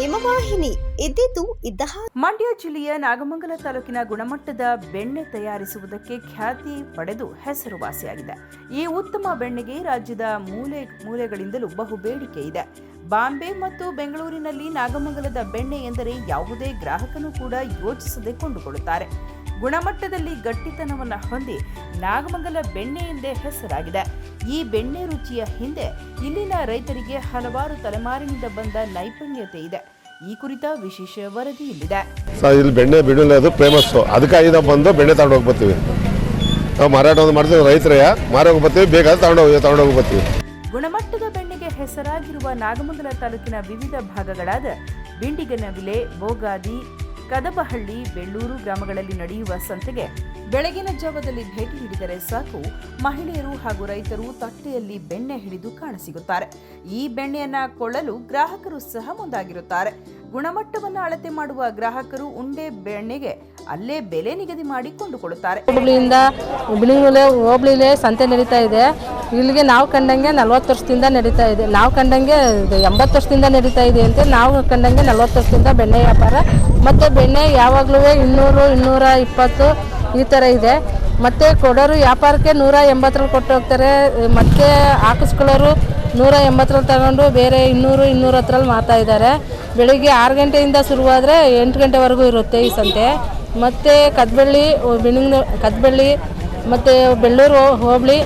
ಹಿಮವಾಹಿನಿ ಇದ್ದಿದ್ದು ಇದ್ದ ಮಂಡ್ಯ ಜಿಲ್ಲೆಯ ನಾಗಮಂಗಲ ತಾಲೂಕಿನ ಗುಣಮಟ್ಟದ ಬೆಣ್ಣೆ ತಯಾರಿಸುವುದಕ್ಕೆ ಖ್ಯಾತಿ ಪಡೆದು ಹೆಸರುವಾಸಿಯಾಗಿದೆ. ಈ ಉತ್ತಮ ಬೆಣ್ಣೆಗೆ ರಾಜ್ಯದ ಮೂಲೆಗಳಿಂದಲೂ ಬಹು ಬೇಡಿಕೆ ಇದೆ. ಬಾಂಬೆ ಮತ್ತು ಬೆಂಗಳೂರಿನಲ್ಲಿ ನಾಗಮಂಗಲದ ಬೆಣ್ಣೆ ಎಂದರೆ ಯಾವುದೇ ಗ್ರಾಹಕನು ಕೂಡ ಯೋಚಿಸದೆ ಕೊಂಡುಕೊಳ್ಳುತ್ತಾರೆ. ಗುಣಮಟ್ಟದಲ್ಲಿ ಗಟ್ಟಿತನವನ್ನು ಹೊಂದಿ ನಾಗಮಂಗಲ ಬೆಣ್ಣೆ ಎಂದೇ ಹೆಸರಾಗಿದೆ. ಈ ಬೆಣ್ಣೆ ರುಚಿಯ ಹಿಂದೆ ಇಲ್ಲಿನ ರೈತರಿಗೆ ಹಲವಾರು ತಲೆಮಾರಿನಿಂದ ಬಂದ ನೈಪುಣ್ಯತೆ ಇದೆ. ಈ ಕುರಿತ ವಿಶೇಷ ವರದಿ ಇಲ್ಲಿದೆ. ಇಲ್ಲಿ ಬೆಣ್ಣೆ ಬಿಡೋದು ಫೇಮಸ್, ಅದಕ್ಕಾಗಿ ನಾವು ಬಂದು ಬೆಣ್ಣೆ ತಗೊಂಡು ಹೋಗ್ಬರ್ತೀವಿ. ನಾವು ಮಾರಾಟ ಮಾಡ್ತೀವಿ, ರೈತರೇ ಮಾರೋಗಿ ಬರ್ತೀವಿ, ಬೇಕಾದ್ರೆ ತಗೊಂಡೋಗಿ ಬರ್ತೀವಿ. ಗುಣಮಟ್ಟದ ಬೆಣ್ಣೆಗೆ ಹೆಸರಾಗಿರುವ ನಾಗಮಂಗಲ ತಾಲೂಕಿನ ವಿವಿಧ ಭಾಗಗಳಾದ ಬಿಂಡಿಗನವಿಲೆ, ಬೋಗಾದಿ, ಕದಬಹಳ್ಳಿ, ಬೆಳ್ಳೂರು ಗ್ರಾಮಗಳಲ್ಲಿ ನಡೆಯುವ ಸಂತೆಗೆ ಬೆಳಗಿನ ಜಾವದಲ್ಲಿ ಭೇಟಿ ನೀಡಿದರೆ ಸಾಕು, ಮಹಿಳೆಯರು ಹಾಗೂ ರೈತರು ತಟ್ಟೆಯಲ್ಲಿ ಬೆಣ್ಣೆ ಹಿಡಿದು ಕಾಣಸಿಗುತ್ತಾರೆ. ಈ ಬೆಣ್ಣೆಯನ್ನ ಕೊಳ್ಳಲು ಗ್ರಾಹಕರು ಸಹ ಮುಂದಾಗಿರುತ್ತಾರೆ. ಗುಣಮಟ್ಟವನ್ನು ಅಳತೆ ಮಾಡುವ ಗ್ರಾಹಕರು ಉಂಡೆ ಬೆಣ್ಣೆಗೆ ಅಲ್ಲೇ ಬೆಲೆ ನಿಗದಿ ಮಾಡಿ ಕೊಂಡುಕೊಳ್ಳುತ್ತಾರೆ. ಹುಬ್ಳಿಯಿಂದ ಬಿಳಿಂಗುಲೆ ಹೋಬಳಿಲೇ ಸಂತೆ ನಡೀತಾ ಇದೆ. ಇಲ್ಲಿಗೆ ನಾವು ಕಂಡಂಗೆ 40 ವರ್ಷದಿಂದ ನಡೀತಾ ಇದೆ. ನಾವು ಕಂಡಂಗೆ 80 ವರ್ಷದಿಂದ ನಡೀತಾ ಇದೆ ಅಂತ. ನಾವು ಕಂಡಂಗೆ 40 ವರ್ಷದಿಂದ ಬೆಣ್ಣೆ ವ್ಯಾಪಾರ. ಮತ್ತು ಬೆಣ್ಣೆ ಯಾವಾಗಲೂ 200, 220 ಈ ಥರ ಇದೆ. ಮತ್ತು ಕೊಡೋರು ವ್ಯಾಪಾರಕ್ಕೆ 180 ಕೊಟ್ಟು ಹೋಗ್ತಾರೆ. ಮತ್ತೆ ಹಾಕಿಸ್ಕೊಳ್ಳೋರು 180 ತಗೊಂಡು ಬೇರೆ 200, 210 ಮಾರ್ತಾ ಇದ್ದಾರೆ. ಬೆಳಿಗ್ಗೆ 6 ಗಂಟೆಯಿಂದ ಶುರುವಾದರೆ 8 ಗಂಟೆವರೆಗೂ ಇರುತ್ತೆ ಈ ಸಂತೆ. ಮತ್ತು ಕದ್ಬಳ್ಳಿ ಮತ್ತು ಬೆಳ್ಳೂರು ಹೋಬಳಿ,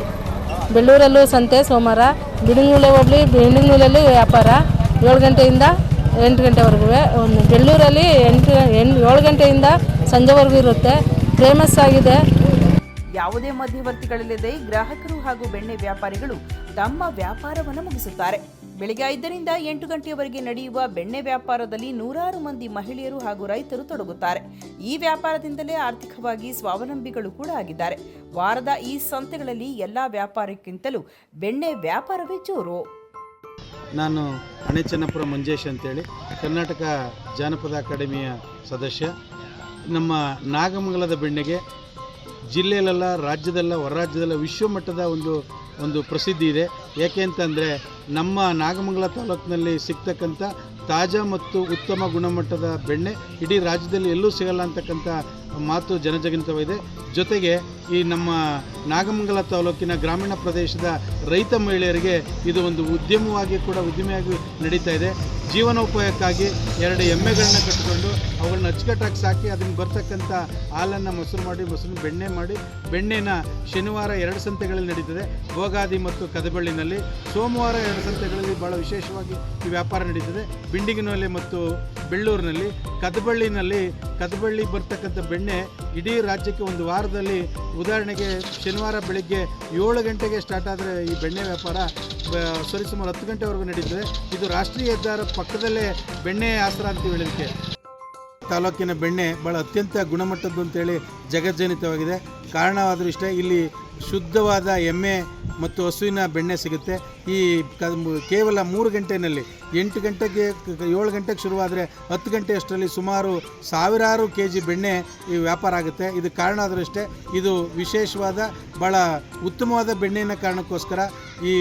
ಬೆಳ್ಳೂರಲ್ಲೂ ಸಂತೆ ಸೋಮವಾರ. ಬಿಡಿಂಗುಲೆ ಹೋಬಳಿ, ಬಿಡಿಂಗುಲಲ್ಲೂ ವ್ಯಾಪಾರ 7 ಗಂಟೆಯಿಂದ 8 ಗಂಟೆವರೆಗೂ. ಬೆಳ್ಳೂರಲ್ಲಿ 7 ಗಂಟೆಯಿಂದ ಸಂಜೆವರೆಗೂ ಇರುತ್ತೆ. ಫೇಮಸ್ ಆಗಿದೆ. ಯಾವುದೇ ಮಧ್ಯವರ್ತಿಗಳಿಲ್ಲದೆ ಗ್ರಾಹಕರು ಹಾಗೂ ಬೆಣ್ಣೆ ವ್ಯಾಪಾರಿಗಳು ತಮ್ಮ ವ್ಯಾಪಾರವನ್ನು ಮುಗಿಸುತ್ತಾರೆ. ಬೆಳಿಗ್ಗೆ 5ರಿಂದ 8 ಗಂಟೆಯವರೆಗೆ ನಡೆಯುವ ಬೆಣ್ಣೆ ವ್ಯಾಪಾರದಲ್ಲಿ 100 ಮಂದಿ ಮಹಿಳೆಯರು ಹಾಗೂ ರೈತರು ತೊಡಗುತ್ತಾರೆ. ಈ ವ್ಯಾಪಾರದಿಂದಲೇ ಆರ್ಥಿಕವಾಗಿ ಸ್ವಾವಲಂಬಿಗಳು ಕೂಡ ಆಗಿದ್ದಾರೆ. ವಾರದ ಈ ಸಂತೆಗಳಲ್ಲಿ ಎಲ್ಲಾ ವ್ಯಾಪಾರಕ್ಕಿಂತಲೂ ಬೆಣ್ಣೆ ವ್ಯಾಪಾರವೇ ಜೋರು. ನಾನು ಅಣೆಚನ್ನಪುರ ಮಂಜೇಶ್ ಅಂತೇಳಿ, ಕರ್ನಾಟಕ ಜಾನಪದ ಅಕಾಡೆಮಿಯ ಸದಸ್ಯ. ನಮ್ಮ ನಾಗಮಂಗಲದ ಬೆಣ್ಣೆಗೆ ಜಿಲ್ಲೆಯಲ್ಲೆಲ್ಲ, ರಾಜ್ಯದಲ್ಲ, ಹೊರ ರಾಜ್ಯದಲ್ಲ ವಿಶ್ವಮಟ್ಟದ ಒಂದು ಪ್ರಸಿದ್ಧಿ ಇದೆ. ಏಕೆ ಅಂತಂದರೆ ನಮ್ಮ ನಾಗಮಂಗಲ ತಾಲೂಕಿನಲ್ಲಿ ಸಿಗ್ತಕ್ಕಂಥ ತಾಜಾ ಮತ್ತು ಉತ್ತಮ ಗುಣಮಟ್ಟದ ಬೆಣ್ಣೆ ಇಡೀ ರಾಜ್ಯದಲ್ಲಿ ಎಲ್ಲೂ ಸಿಗಲ್ಲ ಅಂತಕ್ಕಂಥ ಮಾತು ಜನಜನಿತವಿದೆ. ಜೊತೆಗೆ ಈ ನಮ್ಮ ನಾಗಮಂಗಲ ತಾಲೂಕಿನ ಗ್ರಾಮೀಣ ಪ್ರದೇಶದ ರೈತ ಮಹಿಳೆಯರಿಗೆ ಇದು ಒಂದು ಉದ್ಯಮಿಯಾಗಿ ನಡೀತಾ ಇದೆ. ಜೀವನೋಪಾಯಕ್ಕಾಗಿ 2 ಎಮ್ಮೆಗಳನ್ನ ಕಟ್ಟಿಕೊಂಡು ಅವುಗಳನ್ನ ಅಚ್ಚುಕಟ್ಟಾಗಿ ಸಾಕಿ ಅದನ್ನು ಬರ್ತಕ್ಕಂಥ ಹಾಲನ್ನು ಮೊಸರು ಮಾಡಿ ಬೆಣ್ಣೆನ ಶನಿವಾರ 2 ಸಂತೆಗಳಲ್ಲಿ ನಡೀತದೆ, ಬೋಗಾದಿ ಮತ್ತು ಕದಬಳ್ಳಿನಲ್ಲಿ. ಸೋಮವಾರ 2 ಸಂತೆಗಳಲ್ಲಿ ಭಾಳ ವಿಶೇಷವಾಗಿ ಈ ವ್ಯಾಪಾರ ನಡೀತದೆ. ಬಿಂಡಿಗನೊಲೆ ಮತ್ತು ಬೆಳ್ಳೂರಿನಲ್ಲಿ. ಕದಬಳ್ಳಿ ಬರ್ತಕ್ಕಂಥ ಬೆಣ್ಣೆ ಇಡೀ ರಾಜ್ಯಕ್ಕೆ ಒಂದು ವಾರದಲ್ಲಿ, ಉದಾಹರಣೆಗೆ ಶನಿವಾರ ಬೆಳಗ್ಗೆ 7 ಗಂಟೆಗೆ ಸ್ಟಾರ್ಟ್ ಆದರೆ ಈ ಬೆಣ್ಣೆ ವ್ಯಾಪಾರ ಸರಿಸುಮಾರು 10 ಗಂಟೆವರೆಗೂ ನಡೀತದೆ. ಇದು ರಾಷ್ಟ್ರೀಯ ಹೆದ್ದಾರಿ ಪಕ್ಕದಲ್ಲೇ ಬೆಣ್ಣೆ ಆಸರ ಅಂತ ಹೇಳೋದಕ್ಕೆ. ತಾಲೂಕಿನ ಬೆಣ್ಣೆ ಭಾಳ ಅತ್ಯಂತ ಗುಣಮಟ್ಟದ್ದು ಅಂತೇಳಿ ಜಗಜ್ಜನಿತವಾಗಿದೆ. ಕಾರಣವಾದರೂ ಇಷ್ಟೇ, ಇಲ್ಲಿ ಶುದ್ಧವಾದ ಎಮ್ಮೆ ಮತ್ತು ಹಸುವಿನ ಬೆಣ್ಣೆ ಸಿಗುತ್ತೆ. ಈ ಕೇವಲ 3 ಗಂಟೆಯಲ್ಲಿ 8 ಗಂಟೆಗೆ 7 ಗಂಟೆಗೆ ಶುರುವಾದರೆ 10 ಗಂಟೆ ಅಷ್ಟರಲ್ಲಿ ಸುಮಾರು 1000 kg ಬೆಣ್ಣೆ ಈ ವ್ಯಾಪಾರ ಆಗುತ್ತೆ. ಇದು ಕಾರಣ ಆದರೂ ಅಷ್ಟೇ, ಇದು ವಿಶೇಷವಾದ ಭಾಳ ಉತ್ತಮವಾದ ಬೆಣ್ಣೆಯ ಕಾರಣಕ್ಕೋಸ್ಕರ ಈ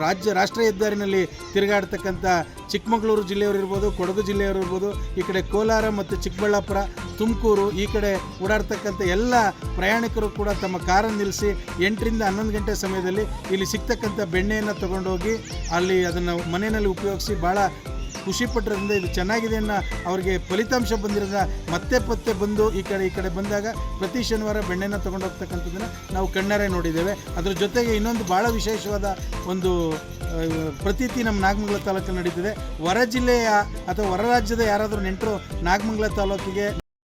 ರಾಷ್ಟ್ರೀಯ ಹೆದ್ದಾರಿನಲ್ಲಿ ತಿರುಗಾಡ್ತಕ್ಕಂಥ ಚಿಕ್ಕಮಗಳೂರು ಜಿಲ್ಲೆಯವರು ಇರ್ಬೋದು, ಕೊಡಗು ಜಿಲ್ಲೆಯವರು ಇರ್ಬೋದು, ಈ ಕಡೆ ಕೋಲಾರ ಮತ್ತು ಚಿಕ್ಕಬಳ್ಳಾಪುರ, ತುಮಕೂರು ಈ ಕಡೆ ಓಡಾಡ್ತಕ್ಕಂಥ ಎಲ್ಲ ಪ್ರಯಾಣಿಕರು ಕೂಡ ತಮ್ಮ ಕಾರನ್ನು ನಿಲ್ಲಿಸಿ 8ರಿಂದ 11 ಗಂಟೆ ಸಮಯದಲ್ಲಿ ಇಲ್ಲಿ ಸಿಗ್ತಕ್ಕಂಥ ಬೆಣ್ಣೆಯನ್ನು ತೊಗೊಂಡೋಗಿ ಅಲ್ಲಿ ಅದನ್ನು ಮನೆಯಲ್ಲಿ ಉಪಯೋಗಿಸಿ ಭಾಳ ಖುಷಿಪಟ್ಟರಿಂದ ಇದು ಚೆನ್ನಾಗಿದೆ ಅನ್ನೋ ಅವ್ರಿಗೆ ಫಲಿತಾಂಶ ಬಂದಿರೋದ್ರಿಂದ ಮತ್ತೆ ಬಂದು ಈ ಕಡೆ ಬಂದಾಗ ಪ್ರತಿ ಶನಿವಾರ ಬೆಣ್ಣೆನ ತೊಗೊಂಡು ಹೋಗ್ತಕ್ಕಂಥದ್ದನ್ನು ನಾವು ಕಣ್ಣಾರೆ ನೋಡಿದ್ದೇವೆ. ಅದ್ರ ಜೊತೆಗೆ ಇನ್ನೊಂದು ಭಾಳ ವಿಶೇಷವಾದ ಒಂದು ಪ್ರತೀತಿ ನಮ್ಮ ನಾಗಮಂಗಲ ತಾಲೂಕಲ್ಲಿ ನಡೀತಿದೆ. ಹೊರ ಜಿಲ್ಲೆಯ ಅಥವಾ ಹೊರ ರಾಜ್ಯದ ಯಾರಾದರೂ ನೆಂಟರು ನಾಗಮಂಗಲ ತಾಲೂಕಿಗೆ